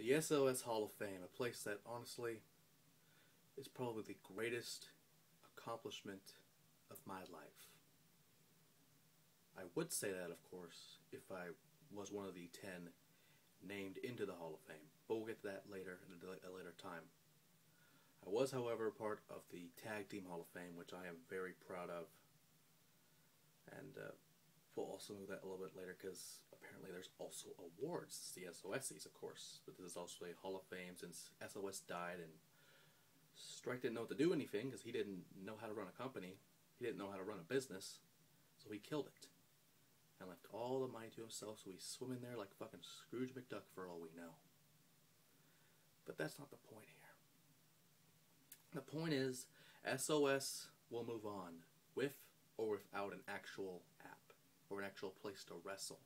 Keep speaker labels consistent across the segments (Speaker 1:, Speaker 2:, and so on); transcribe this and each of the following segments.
Speaker 1: The SOS Hall of Fame, a place that honestly is probably the greatest accomplishment of my life. I would say that, of course, if I was one of the 10 named into the Hall of Fame, but we'll get to that later at a later time. I was, however, part of the Tag Team Hall of Fame, which I am very proud of, and we'll also move that a little bit later because apparently there's also awards. It's the SoSies, of course, but this is also a Hall of Fame since SOS died and Strike didn't know what to do anything because he didn't know how to run a company. He didn't know how to run a business, so he killed it and left all the money to himself, so he's swimming there like fucking Scrooge McDuck for all we know. But that's not the point here. The point is, SOS will move on with or without an actual app or an actual place to wrestle.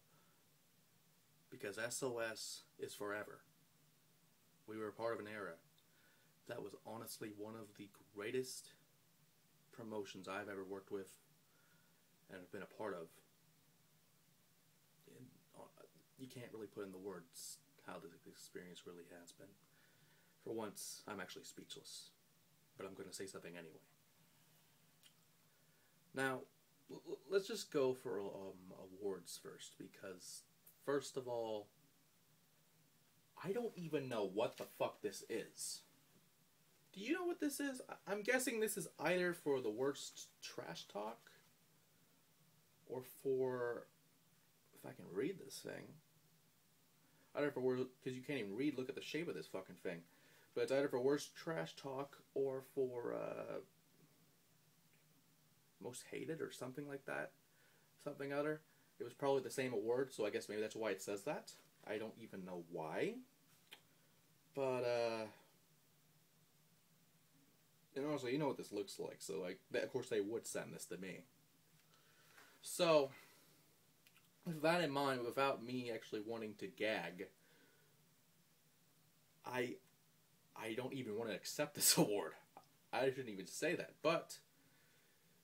Speaker 1: Because SOS is forever. We were a part of an era that was honestly one of the greatest promotions I've ever worked with and have been a part of. You can't really put in the words how the experience really has been. For once, I'm actually speechless, but I'm going to say something anyway. Now, let's just go for awards first, because first of all, I don't even know what the fuck this is. Do you know what this is? I'm guessing this is either for the worst trash talk, or for, if I can read this thing, either for, because you can't even read, look at the shape of this fucking thing, but it's either for worst trash talk or for most hated or something like that, something other. It was probably the same award, so I guess maybe that's why it says that. I don't even know why, but and honestly, you know what this looks like, so like, of course they would send this to me. So, with that in mind, without me actually wanting to gag, I don't even want to accept this award. I shouldn't even say that, but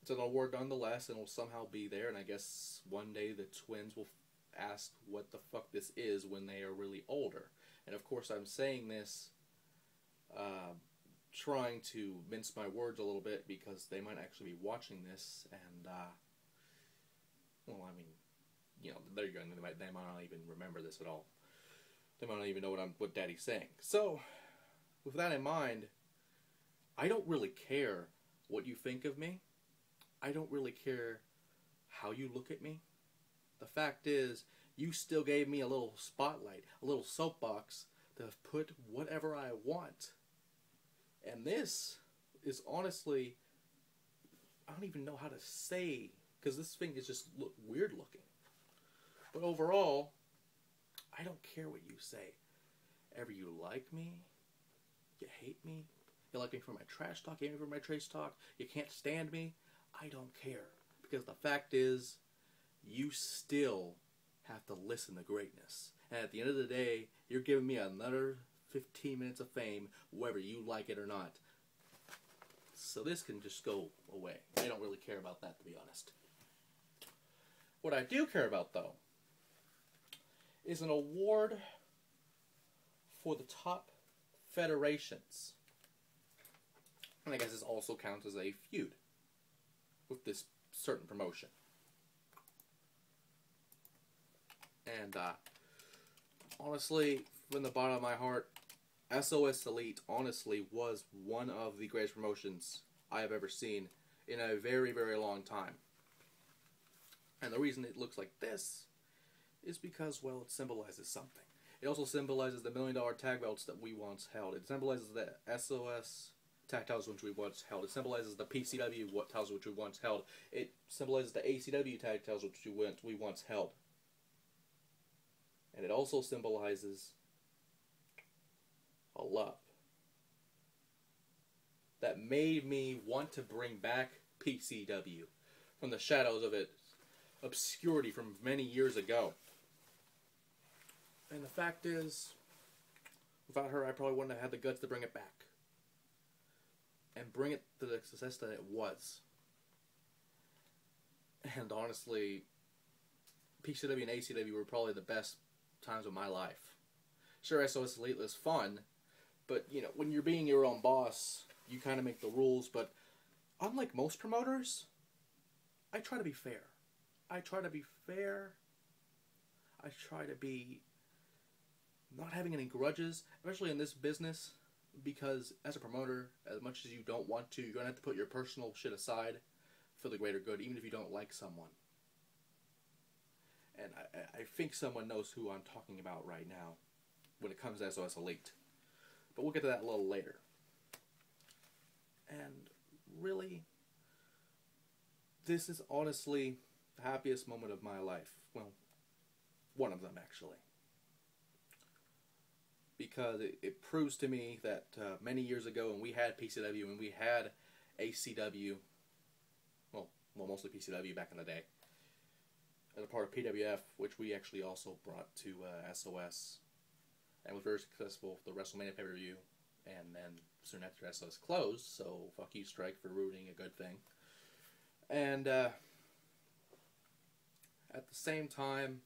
Speaker 1: it's an award nonetheless, and will somehow be there, and I guess one day the twins will ask what the fuck this is when they are really older. And of course I'm saying this trying to mince my words a little bit, because they might actually be watching this, and well, I mean, you know, they're going, they might not even remember this at all. They might not even know what Daddy's saying. So, with that in mind, I don't really care what you think of me. I don't really care how you look at me. The fact is, you still gave me a little spotlight, a little soapbox to put whatever I want. And this is honestly, I don't even know how to say, because this thing is just weird looking. But overall, I don't care what you say. Ever you like me, you hate me, you like me for my trash talk, you hate me for my trash talk, you can't stand me, I don't care. Because the fact is, you still have to listen to greatness. And at the end of the day, you're giving me another 15 minutes of fame, whether you like it or not. So this can just go away. I don't really care about that, to be honest. What I do care about, though, is an award for the top federations. And I guess this also counts as a feud with this certain promotion. And honestly, from the bottom of my heart, SOS Elite honestly was one of the greatest promotions I have ever seen in a very, very long time. And the reason it looks like this is because, well, it symbolizes something. It also symbolizes the $1 million tag belts that we once held. It symbolizes the SOS tag titles which we once held. It symbolizes the PCW titles which we once held. It symbolizes the ACW tag titles which we once held. And it also symbolizes a love that made me want to bring back PCW from the shadows of its obscurity from many years ago. And the fact is, without her, I probably wouldn't have had the guts to bring it back. And bring it to the success that it was. And honestly, PCW and ACW were probably the best times of my life. Sure, SOS Elite is fun, but, you know, when you're being your own boss, you kind of make the rules, but unlike most promoters, I try to be fair. I try to be fair. I try to be not having any grudges, especially in this business, because as a promoter, as much as you don't want to, you're going to have to put your personal shit aside for the greater good, even if you don't like someone. And I think someone knows who I'm talking about right now when it comes to SOS Elite. But we'll get to that a little later. And really, this is honestly the happiest moment of my life. Well, one of them, actually. Because it proves to me that many years ago, when we had PCW and we had ACW, well, mostly PCW back in the day, as a part of PWF, which we actually also brought to SOS, and was very successful for the WrestleMania pay-per-view, and then soon after SOS closed, so fuck you, Strike, for ruining a good thing. And at the same time,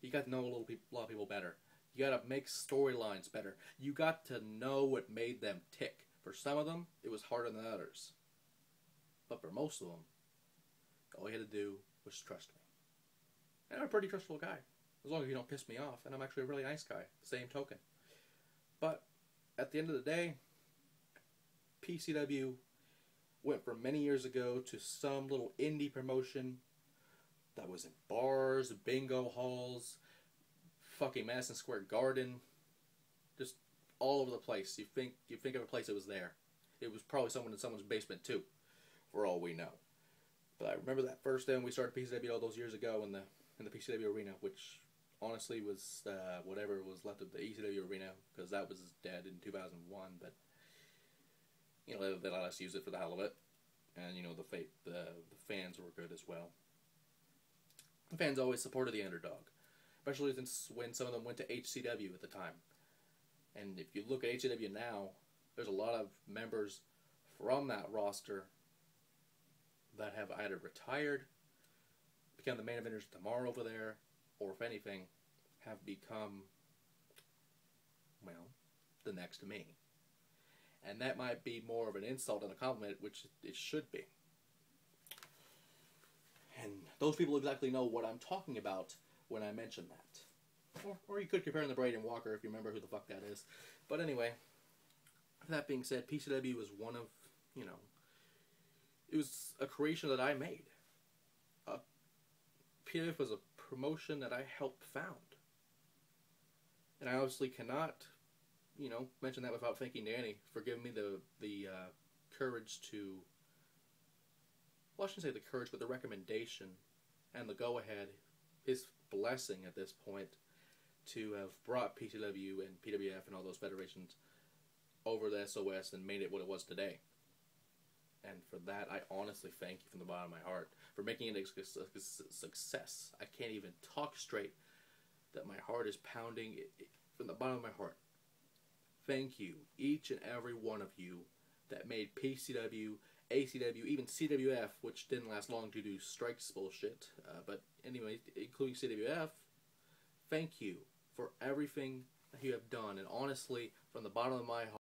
Speaker 1: you got to know a lot of people better. You got to make storylines better. You got to know what made them tick. For some of them, it was harder than others. But for most of them, all you had to do was trust me. And I'm a pretty trustful guy, as long as you don't piss me off. And I'm actually a really nice guy, same token. But at the end of the day, PCW went from many years ago to some little indie promotion that was in bars, bingo halls, fucking Madison Square Garden, just all over the place. You think of a place that was there. It was probably someone in someone's basement too, for all we know. But I remember that first day when we started PCW all those years ago in the PCW arena, which honestly was whatever was left of the ECW arena, because that was dead in 2001. But you know, they let us use it for the hell of it, and you know, the fans were good as well. The fans always supported the underdog, especially since when some of them went to HCW at the time. And if you look at HCW now, there's a lot of members from that roster that have either retired, become the main eventers tomorrow over there, or if anything, have become, well, the next me. And that might be more of an insult than a compliment, which it should be. And those people exactly know what I'm talking about when I mention that. Or you could compare them to Braden Walker if you remember who the fuck that is. But anyway, that being said, PCW was one of, you know, it was a creation that I made. PWF was a promotion that I helped found. And I obviously cannot, you know, mention that without thanking Danny for giving me the courage to, well, I shouldn't say the courage, but the recommendation and the go-ahead, his blessing at this point, to have brought PCW and PWF and all those federations over the SOS and made it what it was today. And for that, I honestly thank you from the bottom of my heart for making it a success. I can't even talk straight, that my heart is pounding from the bottom of my heart. Thank you, each and every one of you that made PCW, ACW, even CWF, which didn't last long due to strikes bullshit, but anyway, including CWF, thank you for everything that you have done. And honestly, from the bottom of my